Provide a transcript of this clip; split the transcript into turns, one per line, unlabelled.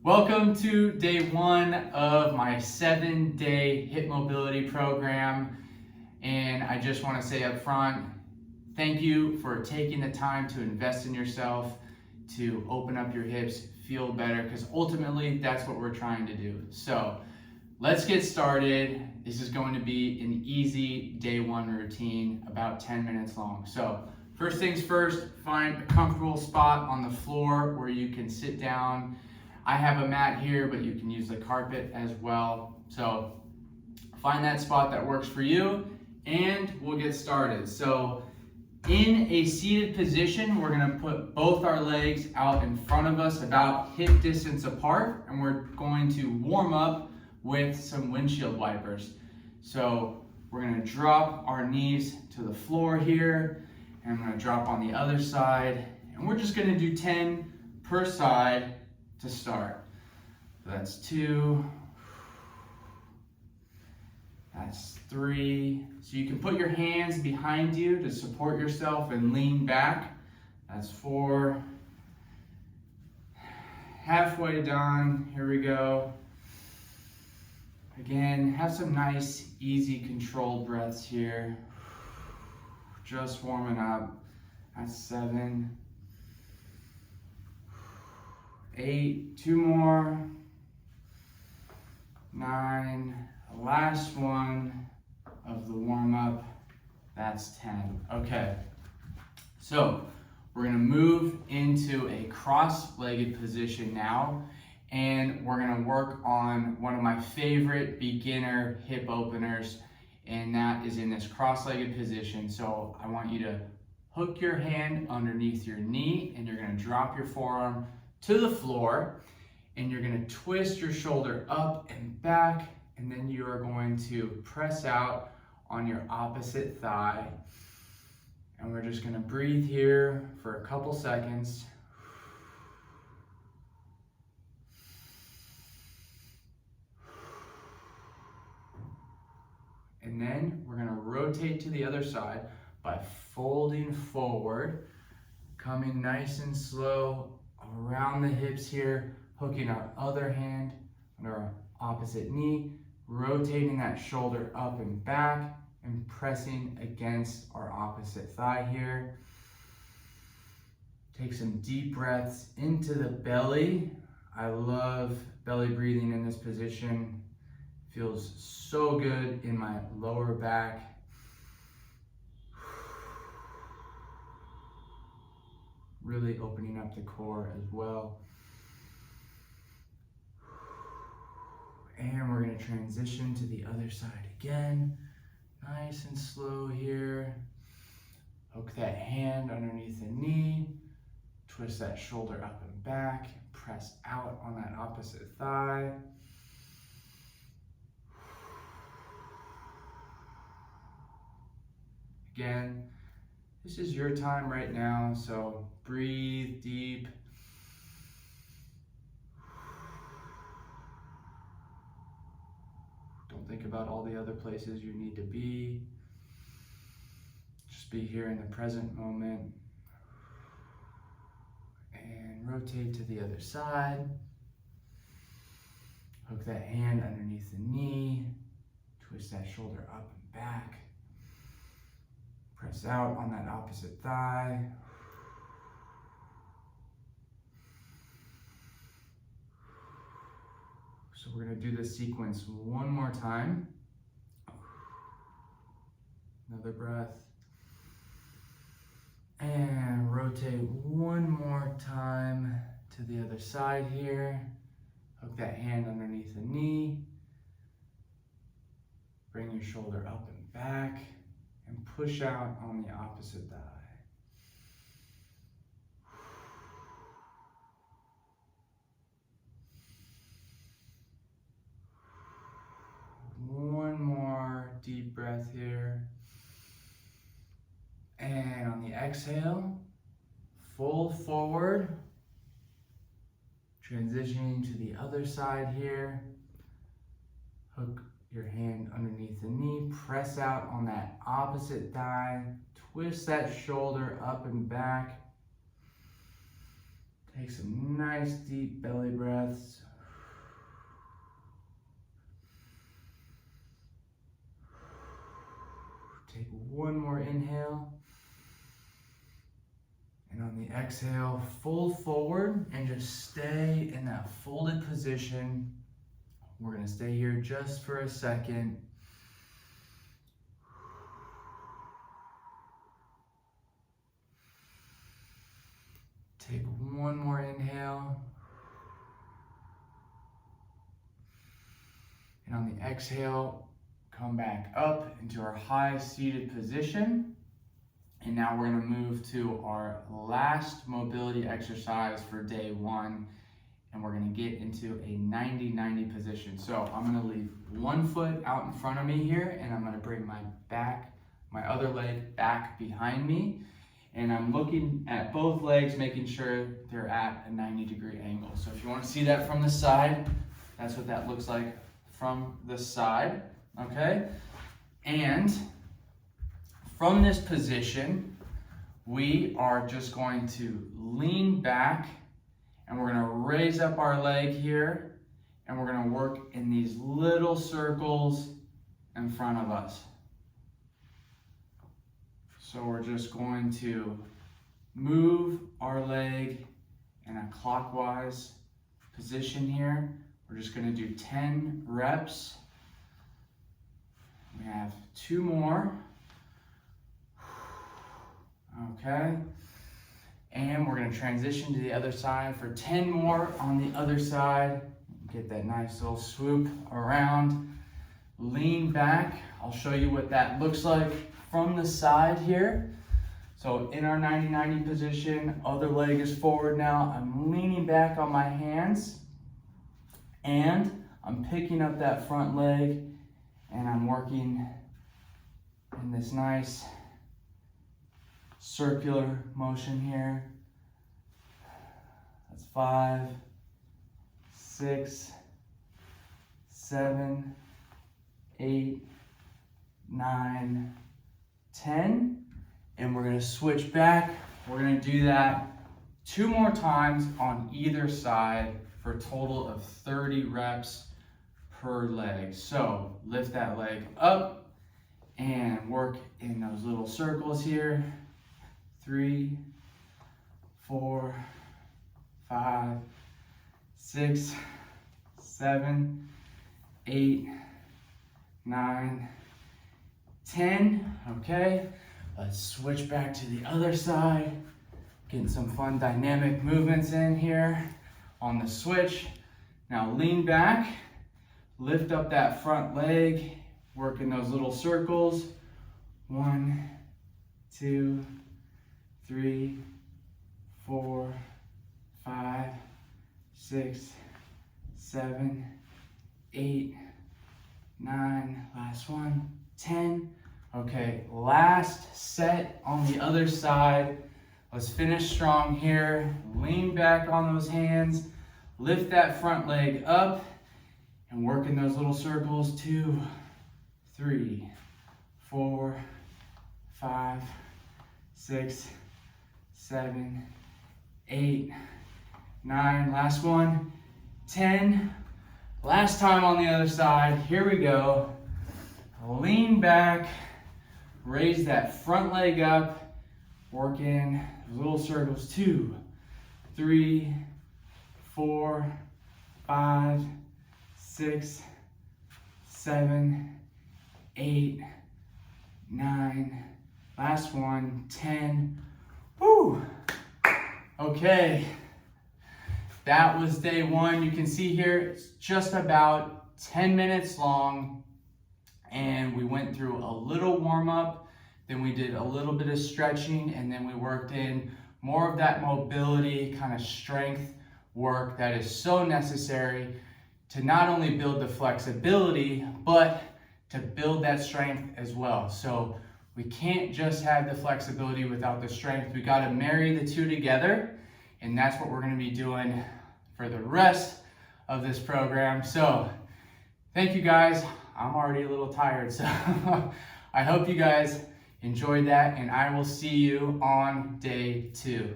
Welcome to day one of my 7-day hip mobility program. And I just want to say up front, thank you for taking the time to invest in yourself, to open up your hips, feel better, because ultimately that's what we're trying to do. So let's get started. This is going to be an easy day one routine, about 10 minutes long. So first things first, find a comfortable spot on the floor where you can sit down. I have a mat here, but you can use the carpet as well. So find that spot that works for you and we'll get started. So in a seated position, we're gonna put both our legs out in front of us about hip distance apart, and we're going to warm up with some windshield wipers. So we're gonna drop our knees to the floor here, and I'm gonna drop on the other side, and we're just gonna do 10 per side to start. So that's 2, that's 3. So you can put your hands behind you to support yourself and lean back. That's 4. Halfway done, here we go. Again, have some nice, easy, controlled breaths here. Just warming up. That's 7. 8, 2 more. 9, last one of the warm up, that's 10. Okay, so we're gonna move into a cross-legged position now, and we're gonna work on one of my favorite beginner hip openers, and that is in this cross-legged position. So I want you to hook your hand underneath your knee, and you're gonna drop your forearm to the floor, and you're gonna twist your shoulder up and back, and then you are going to press out on your opposite thigh. And we're just gonna breathe here for a couple seconds. And then we're gonna rotate to the other side by folding forward, coming nice and slow around the hips here, hooking our other hand under our opposite knee, rotating that shoulder up and back, and pressing against our opposite thigh here. Take some deep breaths into the belly. I love belly breathing in this position. Feels so good in my lower back. Really opening up the core as well. And we're gonna transition to the other side again. Nice and slow here. Hook that hand underneath the knee. Twist that shoulder up and back. Press out on that opposite thigh. Again, this is your time right now, so breathe deep. Don't think about all the other places you need to be. Just be here in the present moment. And rotate to the other side. Hook that hand underneath the knee. Twist that shoulder up and back. Press out on that opposite thigh. So we're going to do this sequence one more time. Another breath. And rotate one more time to the other side here. Hook that hand underneath the knee. Bring your shoulder up and back. And push out on the opposite thigh. One more deep breath here. And on the exhale, fold forward. Transitioning to the other side here. Hook your hand underneath the knee, press out on that opposite thigh, twist that shoulder up and back. Take some nice deep belly breaths. Take one more inhale. And on the exhale, fold forward and just stay in that folded position. We're gonna stay here just for a second. Take one more inhale. And on the exhale, come back up into our high seated position. And now we're gonna move to our last mobility exercise for day one. And we're gonna get into a 90-90 position. So I'm gonna leave one foot out in front of me here, and I'm gonna bring my other leg back behind me. And I'm looking at both legs, making sure they're at a 90-degree angle. So if you wanna see that from the side, that's what that looks like from the side, okay? And from this position, we are just going to lean back, and we're gonna raise up our leg here, and we're gonna work in these little circles in front of us. So we're just going to move our leg in a clockwise position here. We're just gonna do 10 reps. We have 2 more. Okay. And we're gonna transition to the other side for 10 more on the other side. Get that nice little swoop around. Lean back. I'll show you what that looks like from the side here. So in our 90-90 position, other leg is forward now. I'm leaning back on my hands, and I'm picking up that front leg, and I'm working in this nice circular motion here. That's 5, 6, 7, 8, 9, 10. And we're gonna switch back. We're gonna do that 2 more times on either side for a total of 30 reps per leg. So lift that leg up and work in those little circles here. 3, 4, 5, 6, 7, 8, 9, 10. Okay, let's switch back to the other side. Getting some fun dynamic movements in here on the switch. Now lean back, lift up that front leg, work in those little circles. 1, 2, 3, 4, 5, 6, 7, 8, 9, last one, 10. Okay, last set on the other side. Let's finish strong here. Lean back on those hands, lift that front leg up, and work in those little circles. 2, 3, 4, 5, 6, 7, 8, 9, last one, 10. Last time on the other side, here we go. Lean back, raise that front leg up, work in little circles. 2, 3, 4, 5, 6, 7, 8, 9, last one, 10. Woo! Okay, that was day one. You can see here, it's just about 10 minutes long, and we went through a little warm up, then we did a little bit of stretching, and then we worked in more of that mobility, kind of strength work that is so necessary to not only build the flexibility, but to build that strength as well. So we can't just have the flexibility without the strength. We got to marry the two together, and that's what we're going to be doing for the rest of this program. So thank you guys. I'm already a little tired, so I hope you guys enjoyed that, and I will see you on day 2.